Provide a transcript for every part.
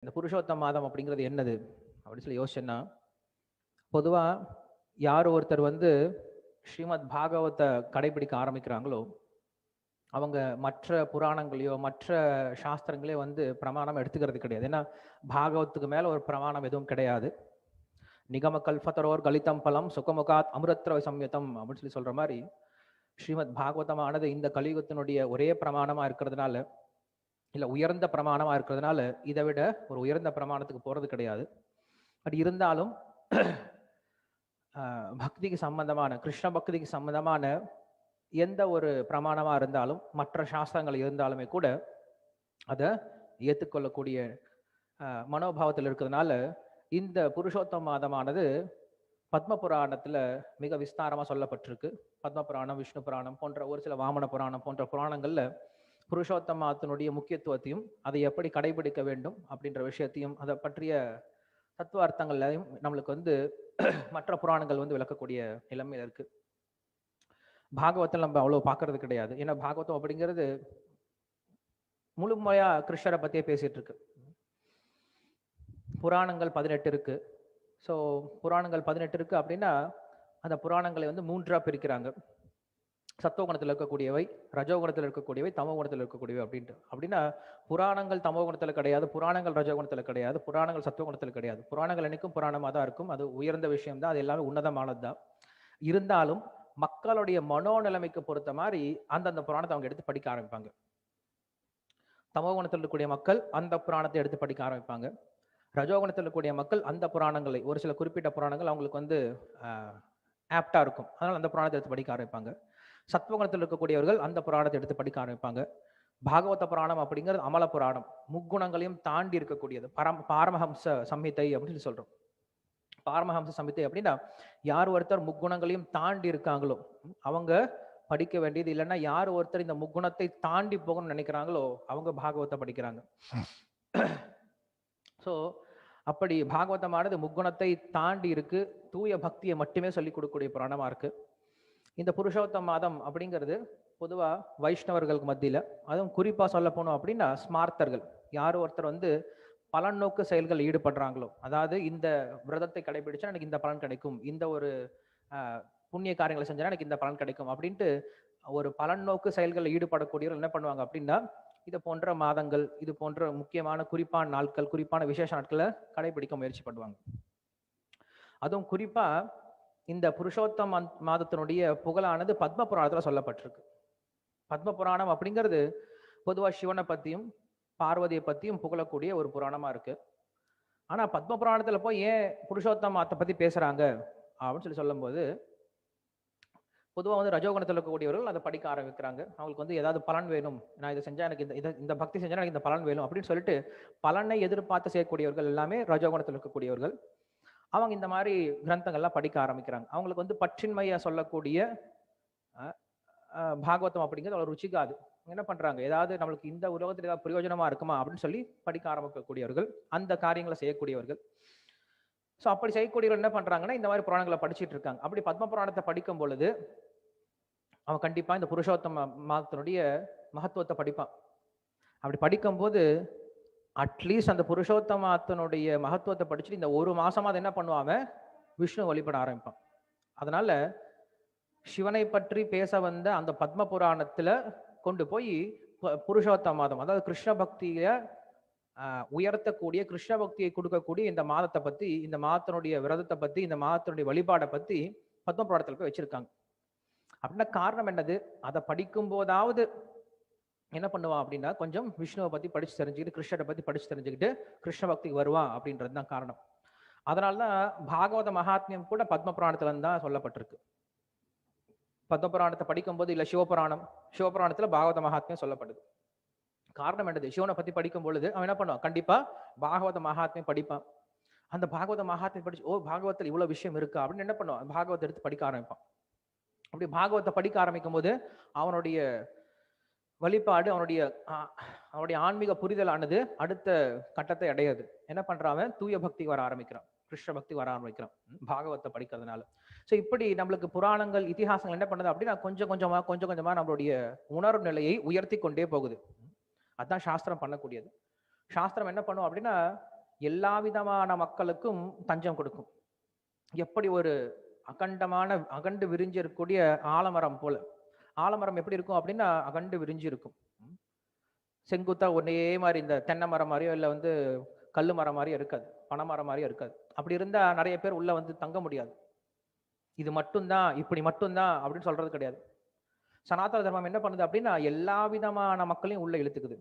இந்த புருஷோத்தம மாதம் அப்படிங்கிறது என்னது அப்படின்னு சொல்லி யோசிச்சேன்னா, பொதுவா யார் ஒருத்தர் ஸ்ரீமத் பாகவத்தை கடைபிடிக்க ஆரம்பிக்கிறாங்களோ, அவங்க மற்ற புராணங்களையோ மற்ற சாஸ்திரங்களையோ பிரமாணம் எடுத்துக்கிறது கிடையாது. ஏன்னா பாகவத்துக்கு மேல ஒரு பிரமாணம் எதுவும் கிடையாது. நிகம கல்பத்தரோர் கலிதம் பலம் சுகமுகாத் அமிர்தத்ரவ சம்யுதம் அப்படின்னு சொல்லி சொல்ற மாதிரி, ஸ்ரீமத் பாகவதமானது இந்த கலியுகத்தினுடைய ஒரே பிரமாணமா இருக்கிறதுனால, இல்ல உயர்ந்த பிரமாணமா இருக்கிறதுனால, இதை விட ஒரு உயர்ந்த பிரமாணத்துக்கு போறது கிடையாது. பட் இருந்தாலும் பக்திக்கு சம்பந்தமான, கிருஷ்ண பக்திக்கு சம்பந்தமான எந்த ஒரு பிரமாணமா இருந்தாலும், மற்ற சாஸ்திரங்கள் இருந்தாலுமே கூட அதை ஏற்றுக்கொள்ளக்கூடிய மனோபாவத்தில் இருக்கிறதுனால, இந்த புருஷோத்தம மாதமானது பத்ம புராணத்துல மிக விஸ்தாரமா சொல்லப்பட்டிருக்கு. பத்ம புராணம், விஷ்ணு புராணம் போன்ற ஒரு சில வாமன புராணம் போன்ற புராணங்கள்ல புருஷோத்தம மாதத்தினுடைய முக்கியத்துவத்தையும், அதை எப்படி கடைபிடிக்க வேண்டும் அப்படின்ற விஷயத்தையும், அதை பற்றிய தத்துவ அர்த்தங்களையும் நம்மளுக்கு மற்ற புராணங்கள் விளக்கக்கூடிய நிலைமையில இருக்கு. பாகவத்தில் நம்ம அவ்வளவு பார்க்கறது கிடையாது. ஏன்னா பாகவதம் அப்படிங்கிறது முழுமையா கிருஷ்ணரை பத்தியே பேசிட்டு இருக்கு. புராணங்கள் 18 இருக்கு. ஸோ புராணங்கள் 18 இருக்கு அப்படின்னா, அந்த புராணங்களை மூன்றா பிரிக்கிறாங்க. சத்துவகுணத்தில் இருக்கக்கூடியவை, ரஜோகுணத்தில் இருக்கக்கூடியவை, தமோ குணத்தில் இருக்கக்கூடியவை அப்படின்ட்டு. அப்படின்னா புராணங்கள் தமோ குணத்தில் கிடையாது, புராணங்கள் ரஜோகுணத்தில் கிடையாது, புராணங்கள் சத்துவகுணத்தில் கிடையாது. புராணங்கள் என்னைக்கும் புராணமாக தான் இருக்கும். அது உயர்ந்த விஷயம் தான், அது எல்லாமே உன்னதமானது தான். இருந்தாலும் மக்களுடைய மனோநிலைமைக்கு பொறுத்த மாதிரி அந்தந்த புராணத்தை அவங்க எடுத்து படிக்க ஆரம்பிப்பாங்க. தமோ குணத்தில் இருக்கக்கூடிய மக்கள் அந்த புராணத்தை எடுத்து படிக்க ஆரம்பிப்பாங்க. ரஜோகுணத்தில் இருக்கக்கூடிய மக்கள் அந்த புராணங்களை, ஒரு சில குறிப்பிட்ட புராணங்கள் அவங்களுக்கு ஆப்டா இருக்கும், அதனால அந்த புராணத்தை எடுத்து படிக்க ஆரம்பிப்பாங்க. சத்வகுணத்தில் இருக்கக்கூடியவர்கள் அந்த புராணத்தை எடுத்து படிக்க ஆரம்பிப்பாங்க. பாகவத புராணம் அப்படிங்கிறது அமல புராணம், முக்குணங்களையும் தாண்டி இருக்கக்கூடியது. பாரமஹம்ச சம்ஹிதை அப்படின்னு சொல்றோம். பாரமஹம்ச சம்ஹிதை அப்படின்னா, யார் ஒருத்தர் முக்குணங்களையும் தாண்டி இருக்காங்களோ அவங்க படிக்க வேண்டியது. இல்லைன்னா யார் ஒருத்தர் இந்த முக்குணத்தை தாண்டி போகணும்னு நினைக்கிறாங்களோ அவங்க பாகவத்தை படிக்கிறாங்க. ஸோ அப்படி பாகவதமானது முக்குணத்தை தாண்டி இருக்கு, தூய பக்தியை மட்டுமே சொல்லிக் கொடுக்கக்கூடிய புராணமா இருக்கு. இந்த புருஷோத்தம மாதம் அப்படிங்கிறது பொதுவா வைஷ்ணவர்களுக்கு மத்தியில, அதுவும் குறிப்பா சொல்ல போனோம் அப்படின்னா ஸ்மார்த்தர்கள், யார் ஒருத்தர் பலநோக்கு செயல்கள் ஈடுபடுறாங்களோ, அதாவது இந்த விரதத்தை கடைபிடிச்சா எனக்கு இந்த பலன் கிடைக்கும், இந்த ஒரு புண்ணிய காரியங்களை செஞ்சா எனக்கு இந்த பலன் கிடைக்கும் அப்படின்ட்டு ஒரு பலநோக்கு செயல்களில் ஈடுபடக்கூடியவர்கள் என்ன பண்ணுவாங்க அப்படின்னா, இது போன்ற மாதங்கள், இது போன்ற முக்கியமான குறிப்பான நாட்கள், குறிப்பான விசேஷ நாட்களை கடைபிடிக்க முயற்சி பண்ணுவாங்க. அதுவும் குறிப்பா இந்த புருஷோத்தம மாதத்தினுடைய புகழானது பத்ம புராணத்துல சொல்லப்பட்டிருக்கு. பத்ம புராணம் அப்படிங்கிறது பொதுவா சிவனை பத்தியும் பார்வதியை பத்தியும் புகழக்கூடிய ஒரு புராணமா இருக்கு. ஆனா பத்ம புராணத்துல போய் ஏன் புருஷோத்தம மாதத்தை பத்தி பேசுறாங்க அப்படின்னு சொல்லும் போது, பொதுவாக ரஜோகுணத்தில் இருக்கக்கூடியவர்கள் அதை படிக்க ஆரம்பிக்கிறாங்க. அவங்களுக்கு ஏதாவது பலன் வேணும், நான் இதை செஞ்சா எனக்கு இந்த பக்தி செஞ்சா எனக்கு இந்த பலன் வேணும் அப்படின்னு சொல்லிட்டு பலனை எதிர்பார்த்து செய்யக்கூடியவர்கள் எல்லாமே ரஜோகுணத்தில் இருக்கக்கூடியவர்கள். அவங்க இந்த மாதிரி கிரந்தங்கள்லாம் படிக்க ஆரம்பிக்கிறாங்க. அவங்களுக்கு பற்றின்மையா சொல்லக்கூடிய பாகவதம் அப்படிங்கிறது அவ்வளவு ருச்சிக்காது. என்ன பண்றாங்க, ஏதாவது நம்மளுக்கு இந்த உலகத்தில் ஏதாவது பிரயோஜனமா இருக்குமா அப்படின்னு சொல்லி படிக்க ஆரம்பிக்கக்கூடியவர்கள், அந்த காரியங்களை செய்யக்கூடியவர்கள். ஸோ அப்படி செய்யக்கூடியவர்கள் என்ன பண்றாங்கன்னா, இந்த மாதிரி புராணங்களை படிச்சுட்டு இருக்காங்க. அப்படி பத்ம புராணத்தை படிக்கும் பொழுது அவன் கண்டிப்பா இந்த புருஷோத்தம மாதத்தினுடைய மகத்துவத்தை படிப்பான். அப்படி படிக்கும்போது அட்லீஸ்ட் அந்த புருஷோத்தம மாதத்தினுடைய மகத்துவத்தை படிச்சுட்டு இந்த ஒரு மாசமா அதை என்ன பண்ணுவான், விஷ்ணு வழிபட ஆரம்பிப்பான். அதனால சிவனை பற்றி பேச வந்த அந்த பத்ம புராணத்துல கொண்டு போய் புருஷோத்தம மாதம், அதாவது கிருஷ்ண பக்தியை உயர்த்தக்கூடிய, கிருஷ்ண பக்தியை கொடுக்கக்கூடிய இந்த மாதத்தை பத்தி, இந்த மாதத்தினுடைய விரதத்தை பத்தி, இந்த மாதத்தினுடைய வழிபாடை பத்தி பத்ம புராணத்துல போய் வச்சிருக்காங்க. அப்படின்னா காரணம் என்னது, அதை படிக்கும் போதாவது என்ன பண்ணுவான் அப்படின்னா, கொஞ்சம் விஷ்ணுவை பத்தி படிச்சு தெரிஞ்சுக்கிட்டு, கிருஷ்ணரை பத்தி படிச்சு தெரிஞ்சுக்கிட்டு கிருஷ்ண பக்திக்கு வருவான் அப்படின்றது தான் காரணம். அதனால்தான் பாகவத மகாத்மியம் கூட பத்ம புராணத்துல தான் சொல்லப்பட்டிருக்கு. பத்ம புராணத்தை படிக்கும் போது, இல்ல சிவபுராணத்துல பாகவத மகாத்மியம் சொல்லப்படுது. காரணம் என்னது, சிவனை பத்தி படிக்கும் பொழுது அவன் என்ன பண்ணுவான், கண்டிப்பா பாகவத மகாத்மியம் படிப்பான். அந்த பாகவத மகாத்மியம் படிச்சு, ஓ பாகவத்தில் இவ்வளவு விஷயம் இருக்கா அப்படின்னு என்ன பண்ணுவான், பாகவத்தை எடுத்து படிக்க ஆரம்பிப்பான். அப்படி பாகவத்தை படிக்க ஆரம்பிக்கும் போது அவனுடைய வழிபாடு, அவனுடைய ஆன்மீக புரிதலானது அடுத்த கட்டத்தை அடையாது. என்ன பண்றான், தூய பக்தி வர ஆரம்பிக்கிறான், கிருஷ்ண பக்தி வர ஆரம்பிக்கிறான் பாகவத்தை படிக்கிறதுனால. ஸோ இப்படி நம்மளுக்கு புராணங்கள், இதிகாசங்கள் என்ன பண்ணுது அப்படின்னா, கொஞ்சம் கொஞ்சமா நம்மளுடைய உணர்வு நிலையை உயர்த்தி கொண்டே போகுது. அதுதான் சாஸ்திரம் பண்ணக்கூடியது. சாஸ்திரம் என்ன பண்ணும் அப்படின்னா, எல்லா விதமான மக்களுக்கும் தஞ்சம் கொடுக்கும். எப்படி ஒரு அகண்டு விரிஞ்சு இருக்கக்கூடிய ஆலமரம் போல. ஆலமரம் எப்படி இருக்கும் அப்படின்னா அகண்டு விரிஞ்சு இருக்கும். செங்குத்தா ஒரே மாதிரி இந்த தென்னை மரம் மாதிரியோ இல்லை வந்து கல்லு மரம் மாதிரியோ இருக்காது, பனைமரம் மாதிரியோ இருக்காது. அப்படி இருந்தா நிறைய பேர் உள்ள வந்து தங்க முடியாது. இது மட்டும்தான், இப்படி மட்டும்தான் அப்படின்னு சொல்றது கிடையாது. சனாதன தர்மம் என்ன பண்ணுது அப்படின்னா எல்லா விதமான மக்களையும் உள்ள இழுத்துக்குது.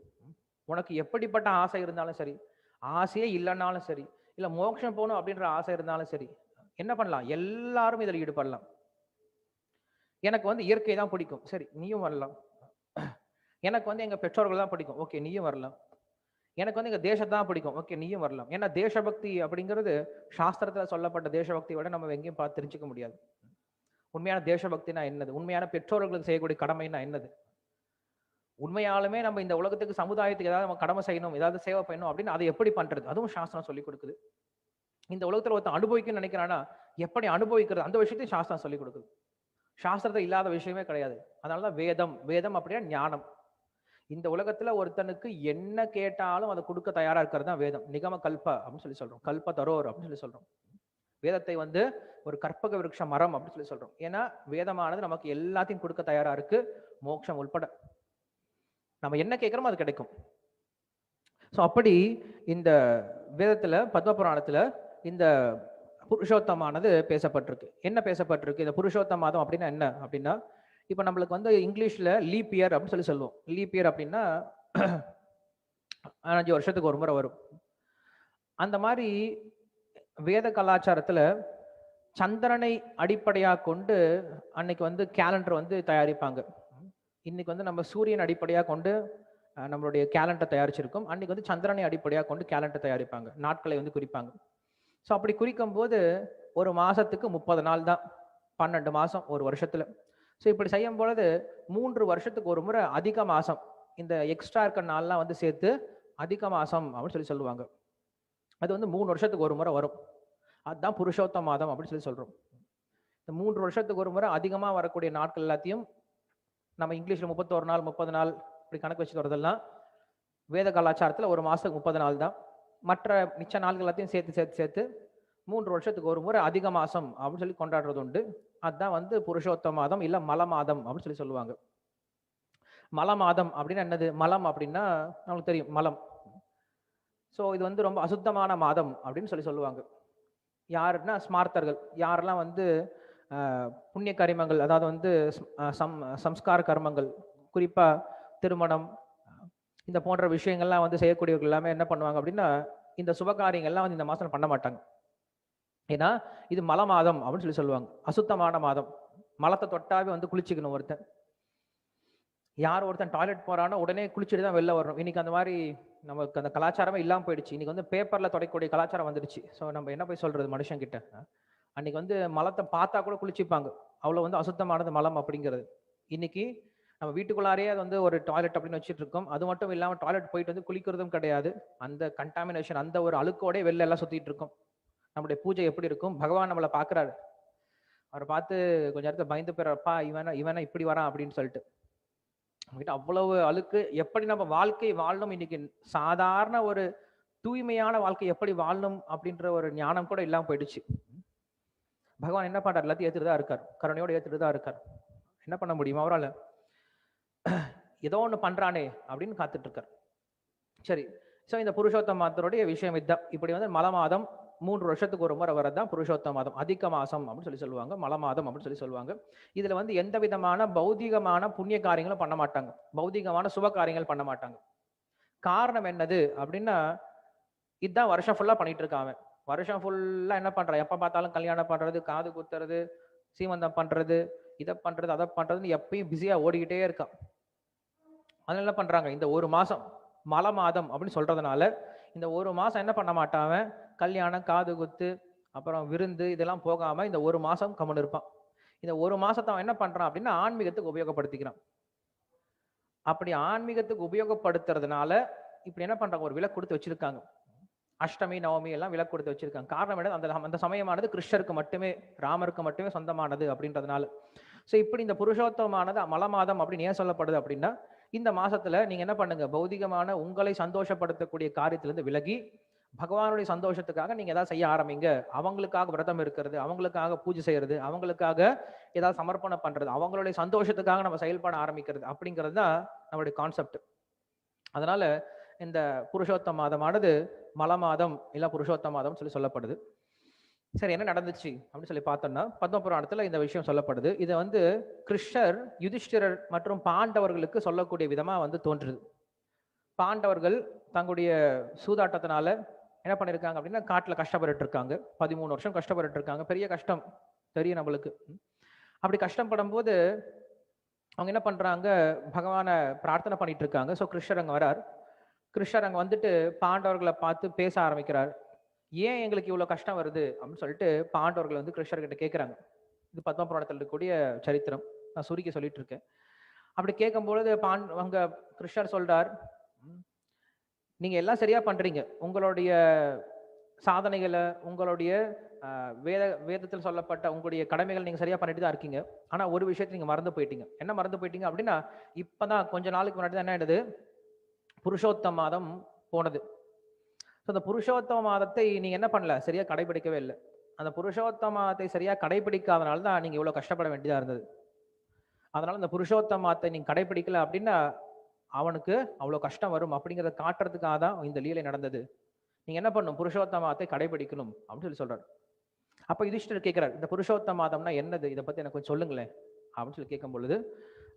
உனக்கு எப்படிப்பட்ட ஆசை இருந்தாலும் சரி, ஆசையே இல்லைன்னாலும் சரி, இல்ல மோட்சம் போகணும் அப்படின்ற ஆசை இருந்தாலும் சரி, என்ன பண்ணலாம், எல்லாரும் இதில் ஈடுபடலாம். எனக்கு வந்து இயற்கை தான் பிடிக்கும், சரி நீயும் வரலாம். எனக்கு வந்து எங்க பெற்றோர்கள் தான் பிடிக்கும், ஓகே நீயும் வரலாம். எனக்கு வந்து எங்க தேசத்தான் பிடிக்கும், ஓகே நீயும் வரலாம். ஏன்னா தேசபக்தி அப்படிங்கிறது சாஸ்திரத்துல சொல்லப்பட்ட தேசபக்தியை விட நம்ம எங்கேயும் பார்த்து தெரிஞ்சுக்க முடியாது. உண்மையான தேசபக்தினா என்னது, உண்மையான பெற்றோர்களுக்கு செய்யக்கூடிய கடமைனா என்னது, உண்மையாலுமே நம்ம இந்த உலகத்துக்கு சமுதாயத்துக்கு ஏதாவது நம்ம கடமை செய்யணும், ஏதாவது சேவை பண்ணணும் அப்படின்னு அதை எப்படி பண்றது, அதுவும் சாஸ்திரம் சொல்லிக் கொடுக்குது. இந்த உலகத்துல ஒருத்தன் அனுபவிக்கணும்னு நினைக்கிறானா எப்படி அனுபவிக்கிறது, அந்த விஷயத்தையும் சாஸ்திரம் சொல்லிக் கொடுக்குது. சாஸ்திரத்தை இல்லாத விஷயமே கிடையாது. அதனாலதான் வேதம். வேதம் அப்படின்னா ஞானம். இந்த உலகத்துல ஒருத்தனுக்கு என்ன கேட்டாலும் அதை கொடுக்க தயாரா இருக்கிறது தான் வேதம். நிகம கல்ப அப்படின்னு சொல்லி சொல்றோம், கல்ப தரோர் அப்படின்னு சொல்லி சொல்றோம். வேதத்தை வந்து ஒரு கற்பக விருட்ச மரம் அப்படின்னு சொல்லி சொல்றோம். ஏன்னா வேதமானது நமக்கு எல்லாத்தையும் கொடுக்க தயாரா இருக்கு, மோட்சம் உட்பட. நம்ம என்ன கேட்கிறோமோ அது கிடைக்கும். ஸோ அப்படி இந்த வேதத்துல பத்ம புராணத்துல இந்த புருஷோத்தமானது பேசப்பட்டிருக்கு. என்ன பேசப்பட்டிருக்கு, இந்த புருஷோத்த மாதம் அப்படின்னா என்ன அப்படின்னா, இப்போ நம்மளுக்கு வந்து இங்கிலீஷ்ல லீப் இயர் அப்படின்னு சொல்லி சொல்லுவோம். லீப் இயர் அப்படின்னா 5 வருஷத்துக்கு ஒரு முறை வரும். அந்த மாதிரி வேத கலாச்சாரத்துல சந்திரனை அடிப்படையாக கொண்டு அன்னைக்கு வந்து கேலண்டர் வந்து தயாரிப்பாங்க. இன்னைக்கு வந்து நம்ம சூரியன் அடிப்படையாக கொண்டு நம்மளுடைய கேலண்டர் தயாரிச்சிருக்கோம். அன்னைக்கு வந்து சந்திரனை அடிப்படையாக கொண்டு கேலண்டர் தயாரிப்பாங்க, நாட்களை வந்து குறிப்பாங்க. ஸோ அப்படி குறிக்கும் போது ஒரு மாசத்துக்கு 30 நாள் தான், 12 மாசம் ஒரு வருஷத்துல. ஸோ இப்படி செய்யும் பொழுது 3 வருஷத்துக்கு ஒரு முறை அதிக மாசம், இந்த எக்ஸ்ட்ரா இருக்க நாள்லாம் வந்து சேர்த்து அதிக மாசம் அப்படின்னு சொல்லி சொல்லுவாங்க. அது வந்து 3 வருஷத்துக்கு ஒரு முறை வரும். அதுதான் புருஷோத்த மாதம் அப்படின்னு சொல்லி சொல்றோம். இந்த 3 வருஷத்துக்கு ஒரு முறை அதிகமாக வரக்கூடிய நாட்கள் எல்லாத்தையும் நம்ம இங்கிலீஷ்ல 31 நாள் 30 நாள் இப்படி கணக்கு வச்சுட்டு வரதெல்லாம் வேத கலாச்சாரத்தில் ஒரு மாசத்துக்கு 30 நாள் தான். மற்ற மிச்ச நாள்கள் எல்லாத்தையும் சேர்த்து சேர்த்து சேர்த்து 3 வருஷத்துக்கு ஒரு முறை அதிக மாசம் அப்படின்னு சொல்லி கொண்டாடுறது உண்டு. அதுதான் வந்து புருஷோத்த மாதம் இல்ல மல மாதம் அப்படின்னு சொல்லி சொல்லுவாங்க. மல மாதம் அப்படின்னா என்னது, மலம் அப்படின்னா நம்மளுக்கு தெரியும், மலம். ஸோ இது வந்து ரொம்ப அசுத்தமான மாதம் அப்படின்னு சொல்லி சொல்லுவாங்க. யாருன்னா ஸ்மார்த்தர்கள், யாரெல்லாம் வந்து புண்ணிய கரிமங்கள், அதாவது வந்து சம்ஸ்கார கர்மங்கள், குறிப்பா திருமணம் இந்த போன்ற விஷயங்கள்லாம் வந்து செய்யக்கூடியவர்கள் எல்லாமே என்ன பண்ணுவாங்க அப்படின்னா இந்த சுபகாரியங்கள்லாம் வந்து இந்த மாசம் பண்ண மாட்டாங்க. ஏன்னா இது மல மாதம் அப்படின்னு சொல்லி சொல்லுவாங்க, அசுத்தமான மாதம். மலத்தை தொட்டாவே வந்து குளிச்சுக்கணும் ஒருத்தன். யார் ஒருத்தன் டாய்லெட் போறானோ உடனே குளிச்சுட்டு தான் வெளில வரணும். இன்னைக்கு அந்த மாதிரி நமக்கு அந்த கலாச்சாரமே இல்லாமல் போயிடுச்சு. இன்னைக்கு வந்து பேப்பர்ல தொடக்கக்கூடிய கலாச்சாரம் வந்துடுச்சு. ஸோ நம்ம என்ன போய் சொல்றது மனுஷன் கிட்ட. அன்னைக்கு வந்து மலத்தை பார்த்தா கூட குளிச்சுப்பாங்க, அவ்வளவு வந்து அசுத்தமானது மலம் அப்படிங்கிறது. இன்னைக்கு நம்ம வீட்டுக்குள்ளாரே அது வந்து ஒரு டாய்லெட் அப்படின்னு வச்சுட்டு இருக்கோம். அது மட்டும் இல்லாமல் டாய்லெட் போயிட்டு வந்து குளிக்கிறதும் கிடையாது. அந்த கண்டாமினேஷன், அந்த ஒரு அழுக்கோடே வெளில எல்லாம் சுத்திட்டு இருக்கோம். நம்முடைய பூஜை எப்படி இருக்கும், பகவான் நம்மளை பாக்குறாரு, அவரை பார்த்து கொஞ்ச நேரத்தை பயந்து போயிடுறப்பா, இவனா இப்படி வரான் அப்படின்னு சொல்லிட்டு. அவ்வளவு அழுக்கு. எப்படி நம்ம வாழ்க்கை வாழணும், இன்னைக்கு சாதாரண ஒரு தூய்மையான வாழ்க்கை எப்படி வாழணும் அப்படின்ற ஒரு ஞானம் கூட இல்லாம போயிடுச்சு. பகவான் என்ன பண்றாரு, எல்லாத்தையும் ஏத்துட்டு தான் இருக்கார், கருணையோட ஏத்துட்டு தான் இருக்கார். என்ன பண்ண முடியுமா அவரால், ஏதோ ஒண்ணு பண்றானே அப்படின்னு காத்துட்டு இருக்கார். சரி, ஸோ இந்த புருஷோத்த மாதத்துடைய விஷயம் இதுதான். இப்படி வந்து மல மாதம் 3 வருஷத்துக்கு ஒரு முறை வரதான் புருஷோத்த மாதம், அதிக மாசம் அப்படின்னு சொல்லி சொல்லுவாங்க, மல மாதம் அப்படின்னு சொல்லி சொல்லுவாங்க. இதுல வந்து எந்த விதமான பௌதிகமான புண்ணிய காரியங்களும் பண்ண மாட்டாங்க, பௌதிகமான சுப காரியங்கள் பண்ண மாட்டாங்க. காரணம் என்னது அப்படின்னா, இதுதான் வருஷம் ஃபுல்லா பண்ணிட்டு இருக்காங்க. வருஷம் ஃபுல்லா என்ன பண்றான், எப்ப பார்த்தாலும் கல்யாணம் பண்றது, காது குத்துறது, சீமந்தம் பண்றது, இதை பண்றது அதை பண்றதுன்னு எப்பயும் பிஸியா ஓடிக்கிட்டே இருக்கான். அதனால என்ன பண்றாங்க, இந்த ஒரு மாசம் மல மாதம் அப்படின்னு சொல்றதுனால இந்த ஒரு மாசம் என்ன பண்ண மாட்டான், கல்யாணம் காது குத்து அப்புறம் விருந்து இதெல்லாம் போகாம இந்த ஒரு மாசம் கம்முன்னு இருப்பான். இந்த ஒரு மாசத்தை அவன் என்ன பண்றான் அப்படின்னா ஆன்மீகத்துக்கு உபயோகப்படுத்திக்கிறான். அப்படி ஆன்மீகத்துக்கு உபயோகப்படுத்துறதுனால இப்படி என்ன பண்றாங்க, ஒரு விலக்கு கொடுத்து வச்சிருக்காங்க. அஷ்டமி நவமி எல்லாம் விலக்கு கொடுத்து வச்சிருக்காங்க. காரணம் என்ன, அந்த சமயமானது கிருஷ்ணருக்கு மட்டுமே, ராமருக்கு மட்டுமே சொந்தமானது அப்படின்றதுனால. ஸோ இப்படி இந்த புருஷோத்தமானது மல மாதம் அப்படின்னு ஏன் சொல்லப்படுது அப்படின்னா, இந்த மாசத்துல நீங்க என்ன பண்ணுங்க, பௌதிகமான உங்களை சந்தோஷப்படுத்தக்கூடிய காரியத்திலிருந்து விலகி பகவானுடைய சந்தோஷத்துக்காக நீங்க ஏதாவது செய்ய ஆரம்பிங்க. அவங்களுக்காக விரதம் இருக்கிறது, அவங்களுக்காக பூஜை செய்யறது, அவங்களுக்காக ஏதாவது சமர்ப்பணம் பண்றது, அவங்களுடைய சந்தோஷத்துக்காக நம்ம செயல்பட ஆரம்பிக்கிறது அப்படிங்கிறது தான் நம்மளுடைய கான்செப்ட். அதனால இந்த புருஷோத்தம மாதமானது மல மாதம் இல்ல புருஷோத்தம மாதம் சொல்லப்படுது. சரி, என்ன நடந்துச்சு அப்படின்னு சொல்லி பார்த்தோம்னா, பத்ம புராணத்துல இந்த விஷயம் சொல்லப்படுது. இதை கிருஷ்ணர் யுதிஷ்டிரர் மற்றும் பாண்டவர்களுக்கு சொல்லக்கூடிய விதமா தோன்றுது. பாண்டவர்கள் தங்களுடைய சூதாட்டத்தினால என்ன பண்ணிருக்காங்க அப்படின்னா, காட்டுல கஷ்டப்பட்டு இருக்காங்க. 13 வருஷம் கஷ்டப்பட்டு இருக்காங்க. பெரிய கஷ்டம் தெரியும் நம்மளுக்கு. அப்படி கஷ்டப்படும் போது அவங்க என்ன பண்றாங்க, பகவானை பிரார்த்தனை பண்ணிட்டு இருக்காங்க. ஸோ கிருஷ்ணர் அங்க வரார். கிருஷ்ணர் அங்க பாண்டவர்களை பார்த்து பேச ஆரம்பிக்கிறார். ஏன் எங்களுக்கு இவ்வளவு கஷ்டம் வருது அப்படின்னு சொல்லிட்டு பாண்டவர்கள் கிருஷ்ணர்கிட்ட கேட்கிறாங்க. இது பத்ம புராணத்தில் இருக்கக்கூடிய சரித்திரம், நான் சுருக்கி சொல்லிட்டு இருக்கேன். அப்படி கேட்கும்பொழுது அங்க கிருஷ்ணர் சொல்றார், நீங்க எல்லாம் சரியா பண்றீங்க, உங்களுடைய சாதனைகளை, உங்களுடைய வேதத்தில் சொல்லப்பட்ட உங்களுடைய கடமைகள் நீங்க சரியா பண்ணிட்டு தான் இருக்கீங்க. ஆனா ஒரு விஷயத்தை நீங்க மறந்து போயிட்டீங்க. என்ன மறந்து போயிட்டீங்க அப்படின்னா, இப்பதான் கொஞ்ச நாளுக்கு முன்னாடி தான் என்ன ஆயிடுது, புருஷோத்தம மாதம் போனது. அந்த புருஷோத்தம மாதத்தை நீங்க என்ன பண்ணல, சரியா கடைபிடிக்கவே இல்லை. அந்த புருஷோத்தம மாதத்தை சரியா கடைபிடிக்காதனால தான் நீங்க இவ்வளவு கஷ்டப்பட வேண்டியதா இருந்தது. அதனால இந்த புருஷோத்தம மாதத்தை நீங்க கடைபிடிக்கல அப்படின்னா அவனுக்கு அவ்வளவு கஷ்டம் வரும் அப்படிங்கிறத காட்டுறதுக்காக தான் இந்த லீலை நடந்தது. நீங்க என்ன பண்ணும், புருஷோத்தம மாதத்தை கடைபிடிக்கணும் அப்படின்னு சொல்றாரு. அப்ப யுதிஷ்டர் கேட்கிறார், இந்த புருஷோத்தம மாதம்னா என்னது, இதை பத்தி எனக்கு கொஞ்சம் சொல்லுங்களேன் அப்படின்னு சொல்லி கேட்கும் பொழுது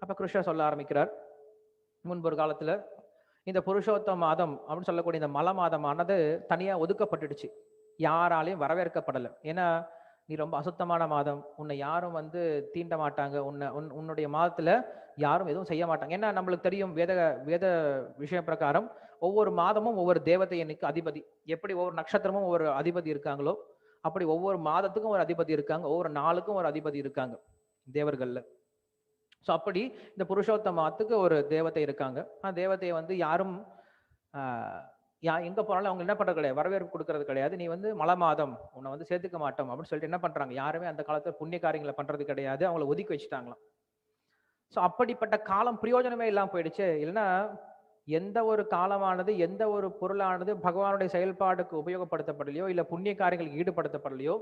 அப்ப கிருஷ்ணர் சொல்ல ஆரம்பிக்கிறார், முன்பு ஒரு காலத்துல இந்த புருஷோத்தம மாதம் அப்படின்னு சொல்லக்கூடிய இந்த மல மாதமானது தனியா ஒதுக்கப்பட்டுடுச்சு, யாராலையும் வரவேற்கப்படலை. ஏன்னா நீ ரொம்ப அசுத்தமான மாதம், உன்னை யாரும் தீண்ட மாட்டாங்க, உன்னுடைய மாதத்துல யாரும் எதுவும் செய்ய மாட்டாங்க. ஏன்னா நம்மளுக்கு தெரியும், வேத விஷயம் பிரகாரம் ஒவ்வொரு மாதமும் ஒவ்வொரு தேவதையனுக்கு அதிபதி. எப்படி ஒவ்வொரு நட்சத்திரமும் ஒவ்வொரு அதிபதி இருக்காங்களோ அப்படி ஒவ்வொரு மாதத்துக்கும் ஒரு அதிபதி இருக்காங்க, ஒவ்வொரு நாளுக்கும் ஒரு அதிபதி இருக்காங்க தேவர்கள்ல. ஸோ அப்படி இந்த புருஷோத்தம மாதத்துக்கு ஒரு தேவதை இருக்காங்க. அந்த தேவதையை யாரும் எங்க போனாலும் அவங்க என்ன பண்றது கிடையாது, வரவேற்பு கொடுக்கறது கிடையாது. நீ மல மாதம், உன்னை சேர்த்துக்க மாட்டோம் அப்படின்னு சொல்லிட்டு என்ன பண்றாங்க, யாருமே அந்த காலத்துல புண்ணிய காரியங்களை பண்றது கிடையாது, அவங்களை ஒதுக்கி வச்சுட்டாங்களாம். ஸோ அப்படிப்பட்ட காலம் பிரயோஜனமே இல்லாம போயிடுச்சு. இல்லைன்னா எந்த ஒரு காலமானது, எந்த ஒரு பொருளானது பகவானுடைய செயல்பாடுக்கு உபயோகப்படுத்தப்படலையோ இல்ல புண்ணிய காரியங்களுக்கு ஈடுபடுத்தப்படலையோ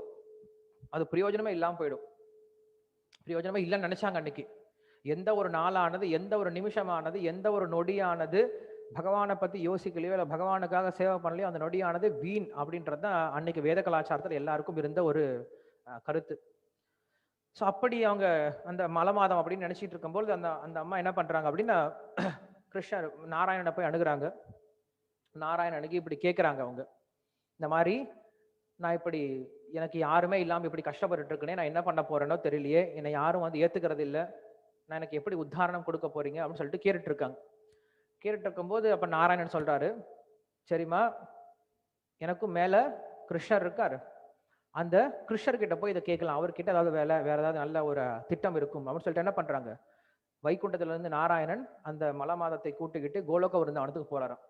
அது பிரயோஜனமே இல்லாம போயிடும். பிரயோஜனமே இல்லைன்னு நினைச்சாங்க அன்னைக்கு. எந்த ஒரு நாளானது, எந்த ஒரு நிமிஷமானது, எந்த ஒரு நொடியானது பகவானை பத்தி யோசிக்கலையோ இல்ல பகவானுக்காக சேவை பண்ணலையோ அந்த நொடியானது வீண் அப்படின்றது தான் அன்னைக்கு வேத கலாச்சாரத்தில் எல்லாருக்கும் இருந்த ஒரு கருத்து. ஸோ அப்படி அவங்க அந்த மல மாதம் அப்படின்னு நினைச்சிட்டு இருக்கும்போது அந்த அம்மா என்ன பண்றாங்க அப்படின்னா, கிருஷ்ணர் நாராயணனை போய் அணுகுறாங்க. நாராயணன் அணுகி இப்படி கேட்குறாங்க அவங்க, இந்த மாதிரி நான் இப்படி எனக்கு யாருமே இல்லாமல் இப்படி கஷ்டப்பட்டு இருக்கேனே, நான் என்ன பண்ண போறேனோ தெரியலையே, என்னை யாரும் ஏத்துக்கிறது இல்லை, நான் எனக்கு எப்படி உத்தாரணம் கொடுக்க போறீங்க அப்படின்னு சொல்லிட்டு கேட்டுட்டு இருக்காங்க. கேட்டுட்டு இருக்கும்போது அப்ப நாராயணன் சொல்றாரு, சரிம்மா, எனக்கும் மேல கிருஷ்ணர் இருக்காரு, அந்த கிருஷ்ணர்கிட்ட போய் இதை கேட்கலாம், அவர்கிட்ட ஏதாவது வேற ஏதாவது நல்ல ஒரு திட்டம் இருக்கும் அப்படின்னு சொல்லிட்டு என்ன பண்றாங்க, வைகுண்டத்துல இருந்து நாராயணன் அந்த மல மாதத்தை கூட்டுக்கிட்டு கோலோக விருந்தாவனத்துக்கு போறாராம்.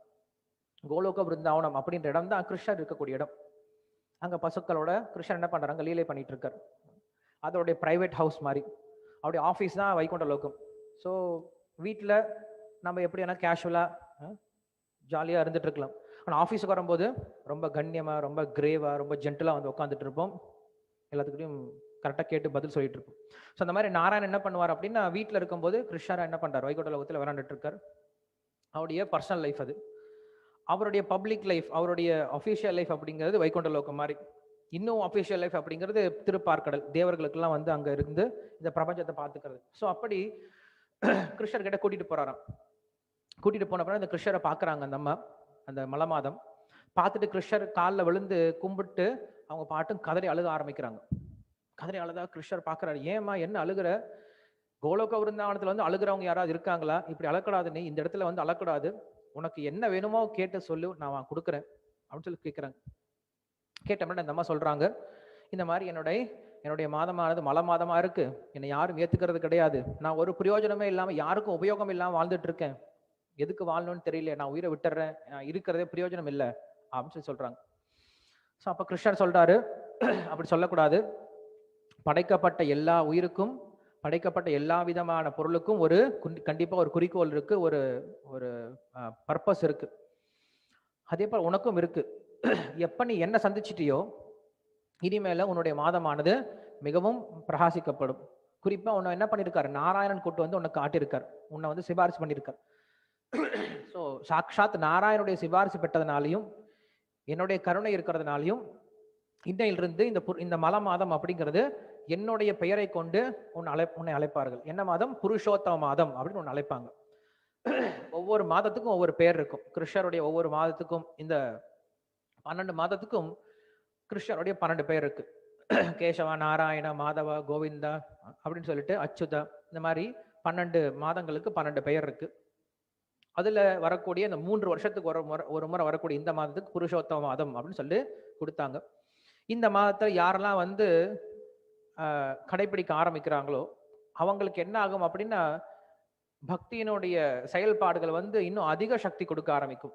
கோலோக விருந்தாவனம் அப்படின்ற இடம் தான் கிருஷ்ணர் இருக்கக்கூடிய இடம். அங்க பசுக்களோட கிருஷ்ணர் என்ன பண்றாங்க, லீலை பண்ணிட்டு இருக்காரு. அதோடைய பிரைவேட் ஹவுஸ் மாதிரி, அவருடைய ஆஃபீஸ் தான் வைகுண்ட லோகம். ஸோ வீட்டில் நம்ம எப்படி வேணா கேஷுவலா ஜாலியாக இருந்துட்டு இருக்கலாம். ஆனால் ஆஃபீஸுக்கு வரும்போது ரொம்ப கண்ணியமா, ரொம்ப கிரேவா, ரொம்ப ஜென்டலா உட்காந்துட்டு இருப்போம், எல்லாத்துக்கிட்டையும் கரெக்டாக கேட்டு பதில் சொல்லிட்டு இருப்போம். ஸோ அந்த மாதிரி நாராயணன் என்ன பண்ணுவார் அப்படின்னா, வீட்டில் இருக்கும்போது கிருஷ்ணரா என்ன பண்றாரு, வைகுண்ட லோகத்தில் விளையாண்டுட்டு இருக்காரு. அவருடைய பர்சனல் லைஃப் அது. அவருடைய பப்ளிக் லைஃப், அவருடைய அஃபீஷியல் லைஃப் அப்படிங்கிறது வைகுண்ட லோகம் மாதிரி. இன்னும் அஃபீஷியல் லைஃப் அப்படிங்கிறது திருப்பார்க்கடல், தேவர்களுக்கெல்லாம் அங்க இருந்து இந்த பிரபஞ்சத்தை பார்த்துக்கிறது. ஸோ அப்படி கிருஷ்ணர் கிட்ட கூட்டிட்டு போறாராம். கூட்டிட்டு போன அப்புறம் இந்த கிருஷ்ணரை பாக்குறாங்க அந்த அம்மா, அந்த மல மாதம் பார்த்துட்டு கிருஷ்ணர் காலில் விழுந்து கும்பிட்டு அவங்க பாட்டும் கதறி அழுக ஆரம்பிக்கிறாங்க. கதறி அழுதா கிருஷ்ணர் பாக்குறாரு, ஏமா என்ன அழுகுற, கோலோக விருந்தாவனத்துல அழுகிறவங்க யாராவது இருக்காங்களா, இப்படி அழக்கூடாது, நீ இந்த இடத்துல அழக்கூடாது, உனக்கு என்ன வேணுமோ கேட்டு சொல்லு, நான் கொடுக்குறேன் அப்படின்னு சொல்லி கேட்குறாங்க. கேட்டோம்னா இந்த அம்மா சொல்றாங்க, இந்த மாதிரி என்னுடைய மாதமானது மல மாதமா இருக்கு, என்னை யாரும் ஏத்துக்கிறது கிடையாது, நான் ஒரு பிரயோஜனமே இல்லாம யாருக்கும் உபயோகம் இல்லாம வாழ்ந்துட்டு இருக்கேன், எதுக்கு வாழணும்னு தெரியல, நான் உயிரை விட்டுறேன், இருக்கிறதே பிரயோஜனம் இல்லை அப்படின்னு சொல்லி சொல்றாங்க. ஸோ அப்ப கிருஷ்ணர் சொல்றாரு, அப்படி சொல்லக்கூடாது, படைக்கப்பட்ட எல்லா உயிருக்கும், படைக்கப்பட்ட எல்லா விதமான பொருளுக்கும் ஒரு கண்டிப்பா ஒரு குறிக்கோள் இருக்கு, ஒரு ஒரு பர்பஸ் இருக்கு, அதே போல் உனக்கும் இருக்கு. எப்ப நீ என்ன சந்திச்சிட்டியோ இனிமேல உன்னுடைய மாதமானது மிகவும் பிரகாசிக்கப்படும். குறிப்பா உன்னை என்ன பண்ணிருக்காரு, நாராயணன் கூட்டு வந்து உன்னை காட்டியிருக்கார், உன்னை வந்து சிபாரிசு பண்ணியிருக்கார். ஸோ சாக்ஷாத் நாராயணுடைய சிபாரிசு பெற்றதுனாலையும் என்னுடைய கருணை இருக்கிறதுனாலையும் இன்னையிலிருந்து இந்த மல மாதம் அப்படிங்கிறது என்னுடைய பெயரை கொண்டு உன்னை அழைப்பார்கள். என்ன மாதம்? புருஷோத்தம மாதம் அப்படின்னு ஒன்று அழைப்பாங்க. ஒவ்வொரு மாதத்துக்கும் ஒவ்வொரு பெயர் இருக்கும். கிருஷ்ணருடைய ஒவ்வொரு மாதத்துக்கும், இந்த 12 மாதத்துக்கும் கிருஷ்ணருடைய 12 பெயர் இருக்கு. கேசவா, நாராயண, மாதவா, கோவிந்தா அப்படின்னு சொல்லிட்டு அச்சுதா, இந்த மாதிரி 12 மாதங்களுக்கு 12 பெயர் இருக்கு. அதுல வரக்கூடிய இந்த 3 வருஷத்துக்கு ஒரு முறை வரக்கூடிய இந்த மாதத்துக்கு புருஷோத்தம மாதம் அப்படின்னு சொல்லி கொடுத்தாங்க. இந்த மாதத்துல யாரெல்லாம் வந்து கடைபிடிக்க ஆரம்பிக்கிறாங்களோ அவங்களுக்கு என்ன ஆகும் அப்படின்னா, பக்தியினுடைய செயல்பாடுகள் வந்து இன்னும் அதிக சக்தி கொடுக்க ஆரம்பிக்கும்.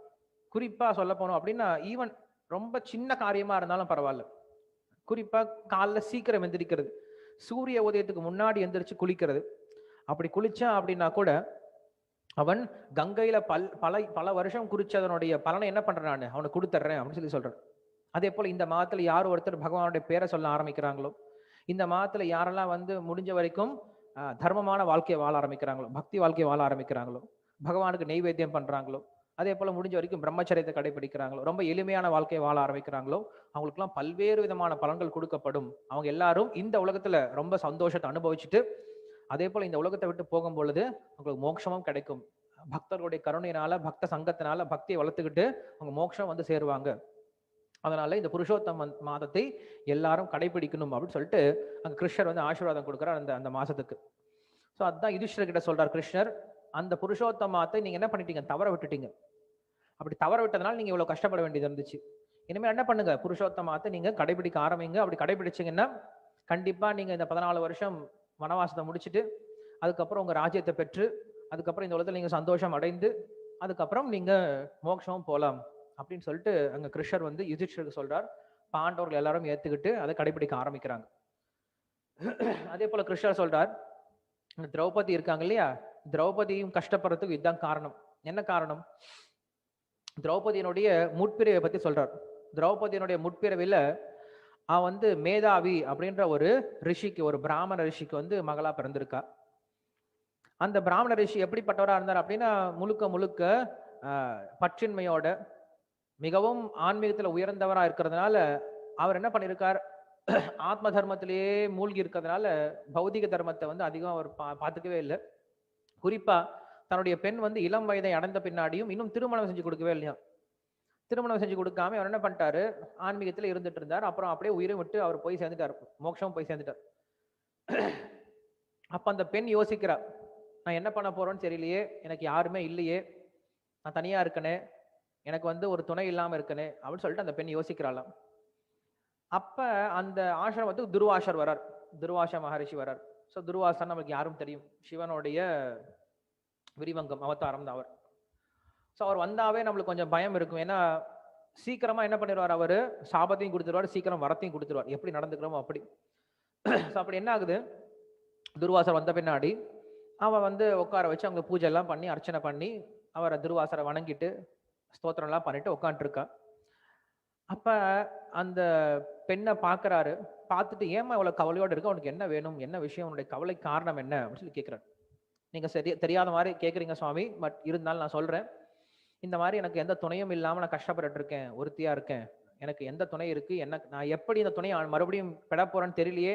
குறிப்பா சொல்ல போனோம் அப்படின்னா, ஈவன் ரொம்ப சின்ன காரியமா இருந்தாலும் பரவாயில்ல, குறிப்பா காலைல சீக்கிரம் எந்திரிக்கிறது, சூரிய உதயத்துக்கு முன்னாடி எந்திரிச்சு குளிக்கிறது, அப்படி குளிச்சான் அப்படின்னா கூட அவன் கங்கையில பல வருஷம் குறிச்சதனுடைய பலனை என்ன பண்றேன், நான் அவனுக்கு கொடுத்துட்றேன் அப்படின்னு சொல்றேன். அதே போல இந்த மாதத்துல யார் ஒருத்தர் பகவானுடைய பேரை சொல்ல ஆரம்பிக்கிறாங்களோ, இந்த மாதத்துல யாரெல்லாம் வந்து முடிஞ்ச வரைக்கும் தர்மமான வாழ்க்கையை வாழ ஆரம்பிக்கிறாங்களோ, பக்தி வாழ்க்கையை வாழ ஆரம்பிக்கிறாங்களோ, பகவானுக்கு நெய்வேத்தியம் பண்றாங்களோ, அதே போல முடிஞ்ச வரைக்கும் பிரம்மச்சரியத்தை கடைபிடிக்கிறாங்களோ, ரொம்ப எளிமையான வாழ்க்கையை வாழ ஆரம்பிக்கிறாங்களோ, அவங்களுக்குலாம் பல்வேறு விதமான பலன்கள் கொடுக்கப்படும். அவங்க எல்லாரும் இந்த உலகத்துல ரொம்ப சந்தோஷத்தை அனுபவிச்சுட்டு அதே போல இந்த உலகத்தை விட்டு போகும் பொழுது அவங்களுக்கு மோட்சமும் கிடைக்கும். பக்தர்களுடைய கருணையினால, பக்த சங்கத்தினால பக்தியை வளர்த்துக்கிட்டு அவங்க மோட்சம் வந்து சேருவாங்க. அதனால இந்த புருஷோத்தம மாதத்தை எல்லாரும் கடைபிடிக்கணும் அப்படின்னு சொல்லிட்டு அங்க கிருஷ்ணர் வந்து ஆசீர்வாதம் கொடுக்குறார் அந்த மாசத்துக்கு. ஸோ அதுதான் யுதிஷ்டர் கிட்ட சொல்றார் கிருஷ்ணர், அந்த புருஷோத்தம மாதத்தை நீங்க என்ன பண்ணிட்டீங்க, தவற விட்டுட்டீங்க. அப்படி தவற விட்டதுனால நீங்க இவ்வளவு கஷ்டப்பட வேண்டியது இருந்துச்சு. இனிமேல் என்ன பண்ணுங்க, புருஷோத்தம மாதத்தை நீங்க கடைபிடிக்க ஆரம்பிங்க. அப்படி கடைபிடிச்சீங்கன்னா கண்டிப்பா நீங்க இந்த 14 வருஷம் வனவாசத்தை முடிச்சுட்டு அதுக்கப்புறம் உங்க ராஜ்யத்தை பெற்று அதுக்கப்புறம் இந்த உலகத்தில் நீங்க சந்தோஷம் அடைந்து அதுக்கப்புறம் நீங்க மோட்சமும் போலாம் அப்படின்னு சொல்லிட்டு அங்க கிருஷ்ணர் வந்து யுதிஷ்டருக்கு சொல்றார். பாண்டவர்கள் எல்லாரும் ஏத்துக்கிட்டு அதை கடைபிடிக்க ஆரம்பிக்கிறாங்க. அதே போல கிருஷ்ணர் சொல்றார், திரௌபதி இருக்காங்க இல்லையா, திரௌபதியும் கஷ்டப்படுறதுக்கு இதுதான் காரணம். என்ன காரணம்? திரௌபதியினுடைய முற்பிறவை பத்தி சொல்றார். திரௌபதியினுடைய முற்பிறவில அவன் வந்து மேதாவி அப்படின்ற ஒரு ரிஷிக்கு, ஒரு பிராமண ரிஷிக்கு வந்து மகளா பிறந்திருக்கா. அந்த பிராமண ரிஷி எப்படிப்பட்டவரா இருந்தார் அப்படின்னா, முழுக்க முழுக்க பற்றின்மையோட மிகவும் ஆன்மீகத்துல உயர்ந்தவரா இருக்கிறதுனால அவர் என்ன பண்ணிருக்கார், ஆத்ம தர்மத்திலேயே மூழ்கி இருக்கிறதுனால பௌதிக தர்மத்தை வந்து அதிகம் அவர் பார்த்துக்கவே இல்லை. குறிப்பா தன்னுடைய பெண் வந்து இளம் வயதை அடைந்த பின்னாடியும் இன்னும் திருமணம் செஞ்சு கொடுக்கவே இல்லையா. திருமணம் செஞ்சு கொடுக்காம அவர் என்ன பண்ணிட்டாரு, ஆன்மீகத்துல இருந்துட்டு இருந்தார். அப்புறம் அப்படியே உயிரை விட்டு அவர் போய் சேர்ந்துட்டார், மோட்சம் போய் சேர்ந்துட்டார். அப்ப அந்த பெண் யோசிக்கிறார், நான் என்ன பண்ண போறேன்னு தெரியலையே, எனக்கு யாருமே இல்லையே, நான் தனியா இருக்கனே, எனக்கு வந்து ஒரு துணை இல்லாம இருக்கனே அப்படின்னு சொல்லிட்டு அந்த பெண் யோசிக்கிறாளாம். அப்ப அந்த ஆசிரமத்துக்கு துர்வாசர் வரார், துர்வாச மகரிஷி வரார். ஸோ துர்வாசர் நமக்கு யாரும் தெரியும், சிவனுடைய விரிவங்கம், அவதாரம் தான் அவர். ஸோ அவர் வந்தாவே நம்மளுக்கு கொஞ்சம் பயம் இருக்கும். ஏன்னா சீக்கிரமா என்ன பண்ணிடுவார், அவரு சாபத்தையும் கொடுத்துருவார், சீக்கிரம் வரத்தையும் கொடுத்துருவார், எப்படி நடந்துக்கிறோமோ அப்படி. ஸோ அப்படி என்ன ஆகுது, துர்வாசர் வந்த பின்னாடி அவன் வந்து உட்கார வச்சு அவங்க பூஜை எல்லாம் பண்ணி அர்ச்சனை பண்ணி அவரை துர்வாசரை வணங்கிட்டு ஸ்தோத்திரம் எல்லாம் பண்ணிட்டு உட்காந்துருக்கா. அப்ப அந்த பெண்ணை பாக்குறாரு, பார்த்துட்டு ஏமா இவ்வளவு கவலையோடு இருக்க, உனக்கு என்ன வேணும், என்ன விஷயம், உன்னுடைய கவலை காரணம் என்ன அப்படின்னு சொல்லி கேட்கிறாரு. நீங்க தெரியாத மாதிரி கேட்குறீங்க சுவாமி, பட் இருந்தாலும் நான் சொல்றேன், இந்த மாதிரி எனக்கு எந்த துணையும் இல்லாம நான் கஷ்டப்பட்டு இருக்கேன், ஒருத்தியா இருக்கேன், எனக்கு எந்த துணை இருக்கு, என்ன நான் எப்படி இந்த துணையை மறுபடியும் பெற போறேன்னு தெரியலையே,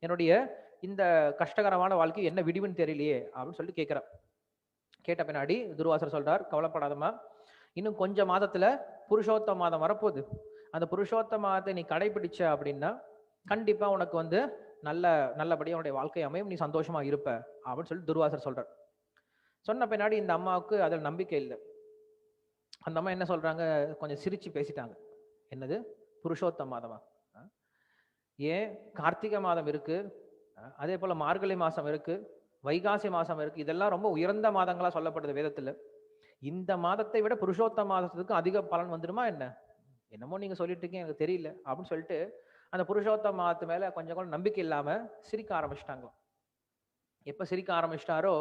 என்னுடைய இந்த கஷ்டகரமான வாழ்க்கை என்ன விடிவுன்னு தெரியலையே அப்படின்னு சொல்லிட்டு கேட்கிறேன். கேட்ட பின்னாடி துர்வாசர் சொல்றார், கவலைப்படாதமா, இன்னும் கொஞ்ச மாதத்துல புருஷோத்தம மாதம் வரப்போகுது, அந்த புருஷோத்தம மாதத்தை நீ கடைபிடிச்ச அப்படின்னா கண்டிப்பா உனக்கு வந்து நல்லபடியா உன்னுடைய வாழ்க்கை அமையும், நீ சந்தோஷமா இருப்ப அப்படின்னு சொல்லி துர்வாசர் சொல்றார். சொன்ன பின்னாடி இந்த அம்மாவுக்கு அதில் நம்பிக்கை இல்லை. அந்த அம்மா என்ன சொல்றாங்க, கொஞ்சம் சிரிச்சு பேசிட்டாங்க. என்னது புருஷோத்தம மாதமா, ஏன் கார்த்திகை மாதம் இருக்கு, அதே போல மார்கழி மாசம் இருக்கு, வைகாசி மாசம் இருக்கு, இதெல்லாம் ரொம்ப உயர்ந்த மாதங்களா சொல்லப்படுது வேதத்துல. இந்த மாதத்தை விட புருஷோத்தம மாதத்துக்கு அதிக பலன் வந்துடுமா என்ன, என்னமோ நீங்க சொல்லிட்டு இருக்கீங்க எனக்கு தெரியல அப்படின்னு சொல்லிட்டு அந்த புருஷோத்தம மாதத்து மேல கொஞ்சம் கூட நம்பிக்கை இல்லாம சிரிக்க ஆரம்பிச்சிட்டாங்க. எப்ப சிரிக்க ஆரம்பிச்சிட்டாரோ